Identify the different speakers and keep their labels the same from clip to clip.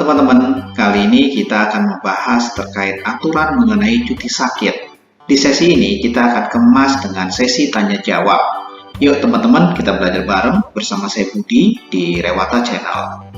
Speaker 1: teman-teman, kali ini kita akan membahas terkait aturan mengenai cuti sakit. Di sesi ini kita akan kemas dengan sesi tanya jawab. Yuk teman-teman, kita belajar bareng bersama saya Budi di Rewata Channel.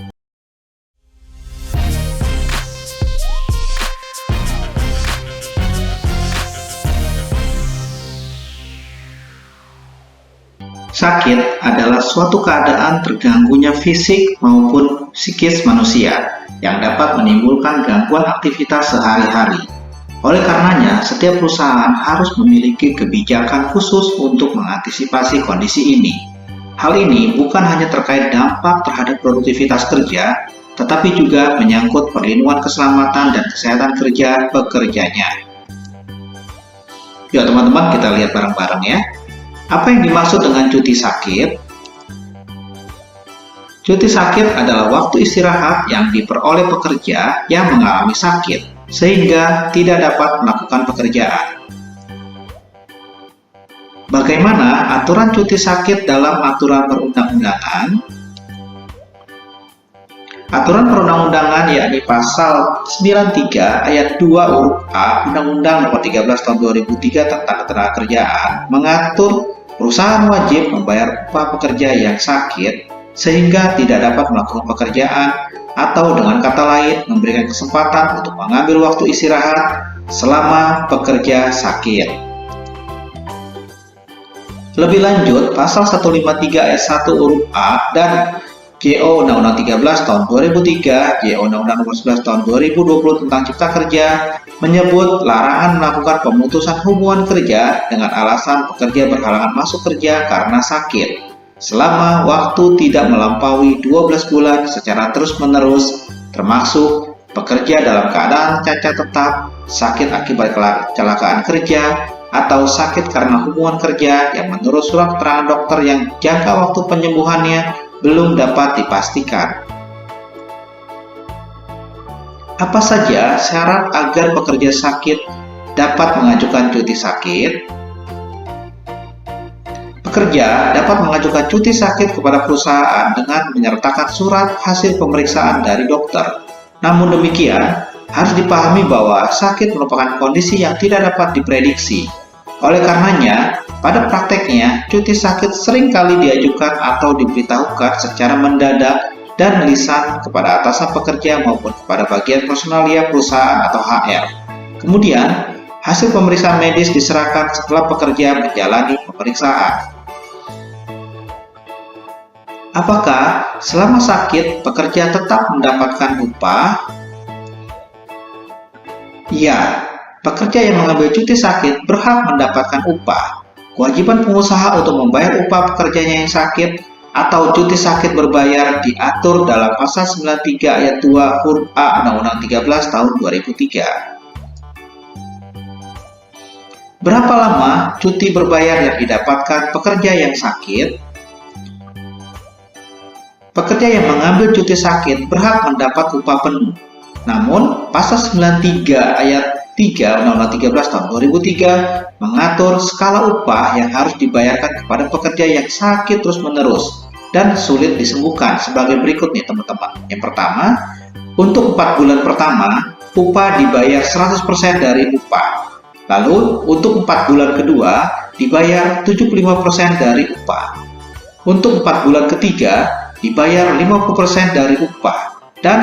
Speaker 1: Sakit adalah suatu keadaan terganggunya fisik maupun psikis manusia yang dapat menimbulkan gangguan aktivitas sehari-hari. Oleh karenanya, setiap perusahaan harus memiliki kebijakan khusus untuk mengantisipasi kondisi ini. Hal ini bukan hanya terkait dampak terhadap produktivitas kerja, tetapi juga menyangkut perlindungan keselamatan dan kesehatan kerja pekerjanya. Yuk teman-teman, kita lihat bareng-bareng ya. Apa yang dimaksud dengan cuti sakit? Cuti sakit adalah waktu istirahat yang diperoleh pekerja yang mengalami sakit, sehingga tidak dapat melakukan pekerjaan. Bagaimana aturan cuti sakit dalam aturan perundang-undangan? Aturan perundang-undangan yakni pasal 93 ayat 2 huruf A Undang-Undang Nomor 13 Tahun 2003 tentang Ketenagakerjaan mengatur perusahaan wajib membayar upah pekerja yang sakit sehingga tidak dapat melakukan pekerjaan atau dengan kata lain memberikan kesempatan untuk mengambil waktu istirahat selama pekerja sakit. Lebih lanjut, pasal 153 ayat 1 huruf A dan JO Undang-Undang 13 Tahun 2003, JO Undang-Undang Nomor 11 Tahun 2020 tentang Cipta Kerja menyebut larangan melakukan pemutusan hubungan kerja dengan alasan pekerja berhalangan masuk kerja karena sakit selama waktu tidak melampaui 12 bulan secara terus-menerus, termasuk pekerja dalam keadaan cacat tetap, sakit akibat kecelakaan kerja, atau sakit karena hubungan kerja yang menurut surat keterangan dokter yang jangka waktu penyembuhannya belum dapat dipastikan. Apa saja syarat agar pekerja sakit dapat mengajukan cuti sakit? Pekerja dapat mengajukan cuti sakit kepada perusahaan dengan menyertakan surat hasil pemeriksaan dari dokter. Namun demikian, harus dipahami bahwa sakit merupakan kondisi yang tidak dapat diprediksi. Oleh karenanya, pada prakteknya, cuti sakit seringkali diajukan atau diberitahukan secara mendadak dan lisan kepada atasan pekerja maupun kepada bagian personalia perusahaan atau HR. Kemudian, hasil pemeriksaan medis diserahkan setelah pekerja menjalani pemeriksaan. Apakah selama sakit pekerja tetap mendapatkan upah? Ya, pekerja yang mengambil cuti sakit berhak mendapatkan upah. Kewajiban pengusaha untuk membayar upah pekerjanya yang sakit atau cuti sakit berbayar diatur dalam pasal 93 ayat 2 huruf A Undang-Undang 13 tahun 2003. Berapa lama cuti berbayar yang didapatkan pekerja yang sakit? Pekerja yang mengambil cuti sakit berhak mendapat upah penuh. Namun, pasal 93 ayat 3 Undang-Undang 13 tahun 2003 mengatur skala upah yang harus dibayarkan kepada pekerja yang sakit terus-menerus dan sulit disembuhkan sebagai berikut nih teman-teman. Yang pertama, untuk 4 bulan pertama, upah dibayar 100% dari upah. Lalu, untuk 4 bulan kedua, dibayar 75% dari upah. Untuk 4 bulan ketiga, dibayar 50% dari upah. Dan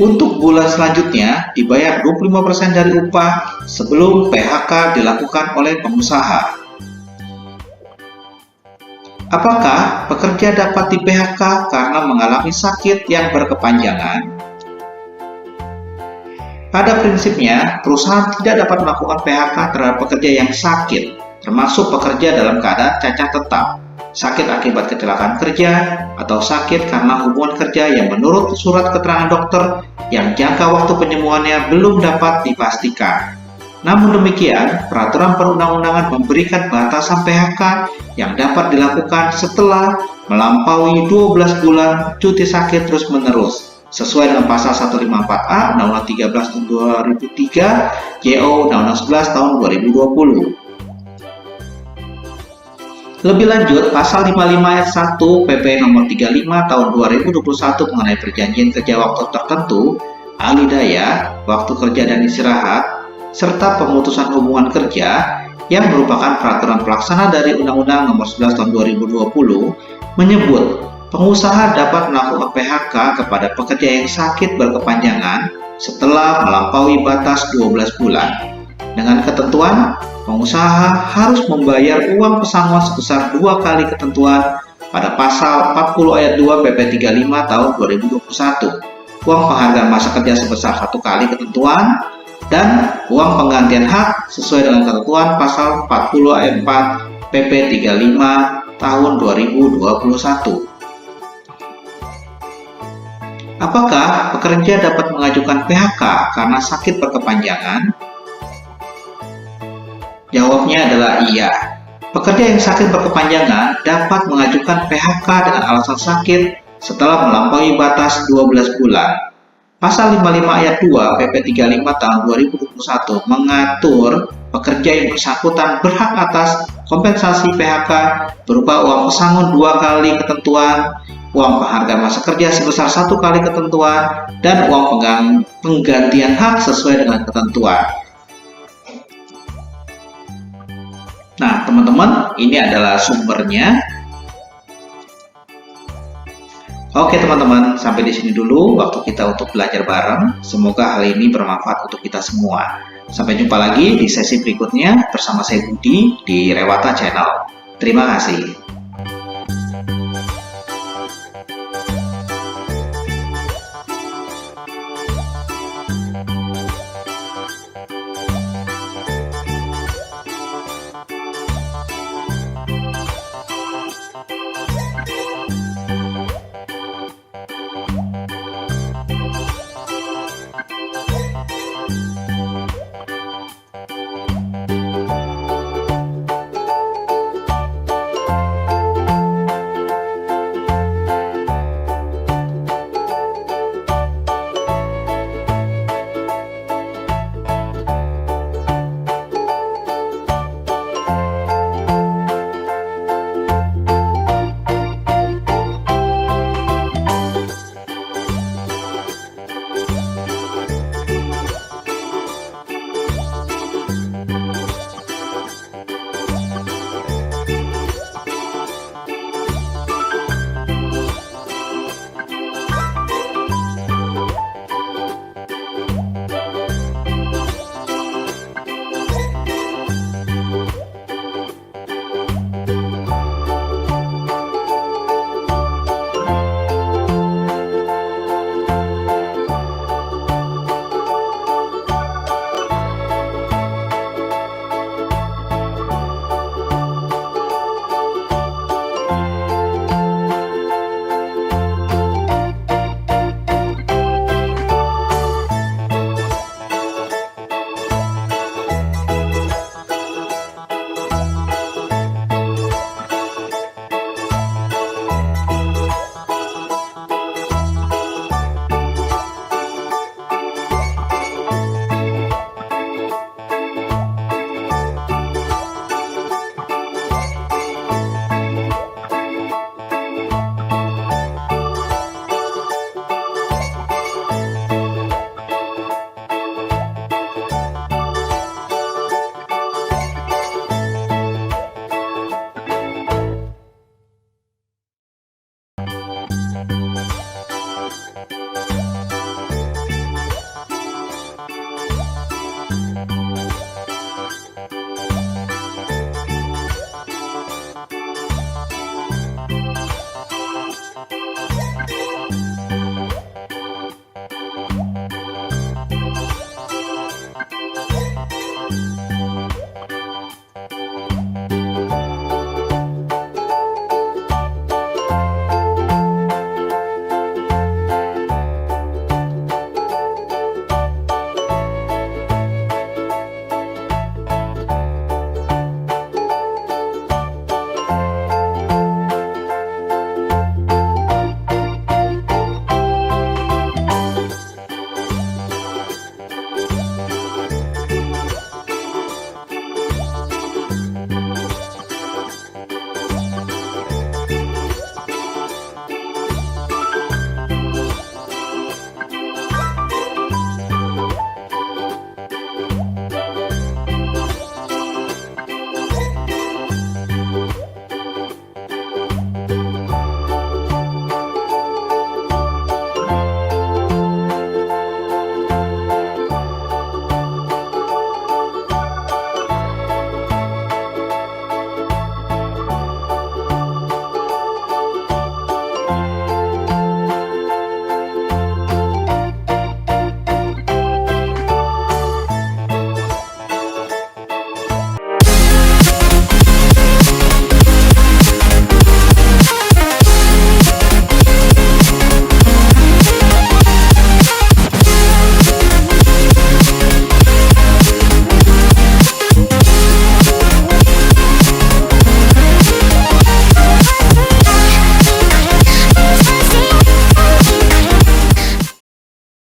Speaker 1: untuk bulan selanjutnya, dibayar 25% dari upah sebelum PHK dilakukan oleh pengusaha. Apakah pekerja dapat di-PHK karena mengalami sakit yang berkepanjangan? Pada prinsipnya, perusahaan tidak dapat melakukan PHK terhadap pekerja yang sakit, termasuk pekerja dalam keadaan cacat tetap, sakit akibat kecelakaan kerja, atau sakit karena hubungan kerja yang menurut surat keterangan dokter yang jangka waktu penyembuhannya belum dapat dipastikan. Namun demikian, peraturan perundang-undangan memberikan batasan PHK yang dapat dilakukan setelah melampaui 12 bulan cuti sakit terus-menerus, sesuai dengan pasal 154A Undang-Undang 13 tahun 2003, JO Undang-Undang 11 tahun 2020. Lebih lanjut, pasal 55 ayat 1 PP nomor 35 tahun 2021 mengenai perjanjian kerja waktu tertentu alih daya, waktu kerja dan istirahat, serta pemutusan hubungan kerja yang merupakan peraturan pelaksana dari Undang-Undang Nomor 11 Tahun 2020 menyebut pengusaha dapat melakukan PHK kepada pekerja yang sakit berkepanjangan setelah melampaui batas 12 bulan. Dengan ketentuan, pengusaha harus membayar uang pesangon sebesar 2 kali ketentuan pada pasal 40 ayat 2 PP 35 tahun 2021, uang penghargaan masa kerja sebesar 1 kali ketentuan, dan uang penggantian hak sesuai dengan ketentuan pasal 40 ayat 4 PP 35 tahun 2021. Apakah pekerja dapat mengajukan PHK karena sakit berkepanjangan? Jawabnya adalah iya. Pekerja yang sakit berkepanjangan dapat mengajukan PHK dengan alasan sakit setelah melampaui batas 12 bulan. Pasal 55 ayat 2 PP 35 tahun 2021 mengatur pekerja yang bersangkutan berhak atas kompensasi PHK berupa uang pesangon 2 kali ketentuan, uang penghargaan masa kerja sebesar 1 kali ketentuan, dan uang penggantian hak sesuai dengan ketentuan. Nah, teman-teman, ini adalah sumbernya. Oke teman-teman, sampai di sini dulu waktu kita untuk belajar bareng. Semoga hal ini bermanfaat untuk kita semua. Sampai jumpa lagi di sesi berikutnya bersama saya Budi di Rewata Channel. Terima kasih.